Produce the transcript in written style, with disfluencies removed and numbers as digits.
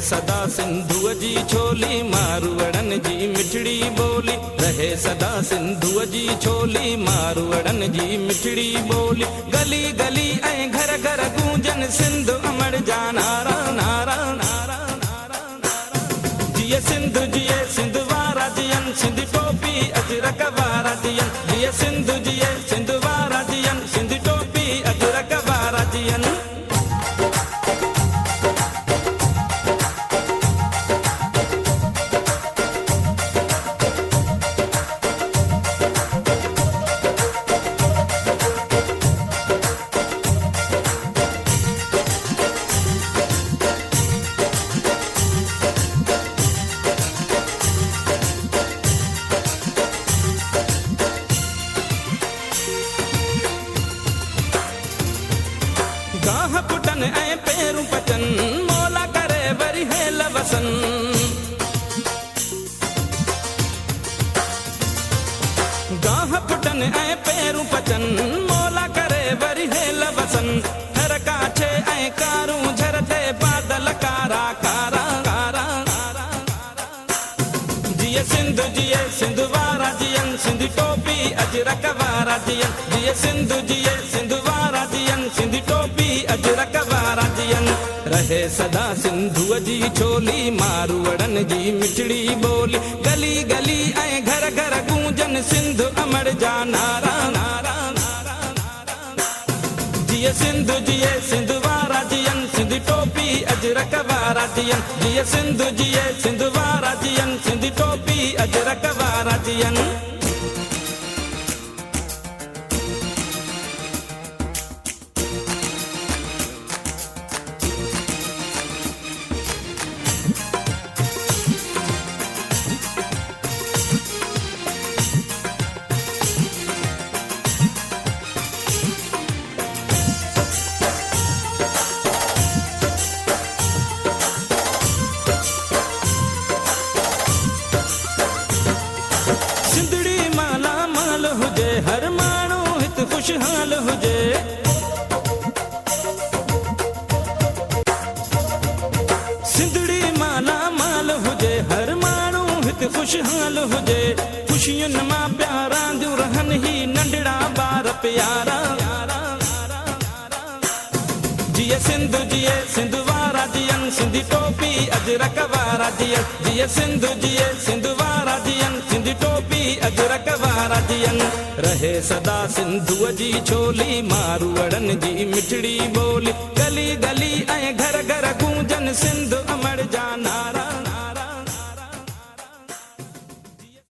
सदा सिंधुअ जी छोली मारवड़न जी मिठड़ी बोली। रहे सदा सिंधुअ जी छोली मारवड़न जी मिठड़ी बोली। गली गली ऐं घर घर गूंजन सिंधु अमर जा नारा नारा नारा नारा नारा। जिए सिंधु जिए सिंधु वारा जियन सिंधी टोपी अजरक वारा जियन। जिए सिंधु जिए सिंधु वारा जियन सिंधी टोपी अजरक वारा जियन। गाह पुटन ऐं पेरूं पचन मौला करे वरी हेल वसन। गाह पुटन ऐं पेरूं पचन मौला करे वरी हेल वसन। हर काछे ऐं कारूं झरते बादल कारा कारा कारा कारा। जिए सिंधु जिए सिंधु वारा जियन सिंधी टोपी अजरक वारा जियन। जिए सिंधु जिए सिंधु वारा जियन सिंधी टोपी अजरक वारा जियन। रहे सदा सिंधुअ जी छोली मारवड़न जी मिठड़ी बोली। गली गली ऐं घर घर गूंजन सिंधु अमर जा नारा नारा नारा नारा। जिए सिंधु जिए सिंधु वारा जियन सिंधी टोपी अजरक वारा जियन। जिए सिंधु जिए सिंधु वारा जियन सिंधी टोपी अजरक वारा जियन। सिंधड़ी माला माल हुजे हर माण्हू हित खुशहाल हुजे। सिंधड़ी माला माल हुजे हर माण्हू हित खुशहाल हुजे। खुशियुनि मां प्यारा दियूं रहन ही नंढड़ा ॿार प्यारा। जिए सिंधु जिए सिंधु वारा जियन सिंधी टोपी अजरक वारा जियन। जिए सिंधु जिए सिंधु वारा जियन सिंधी टोपी अजरक वारा जियन। रहे सदा सिंधुअ जी छोली मारवड़न जी मिठड़ी बोली। गली गली ऐं घर घर गूंजन सिंधु अमर जा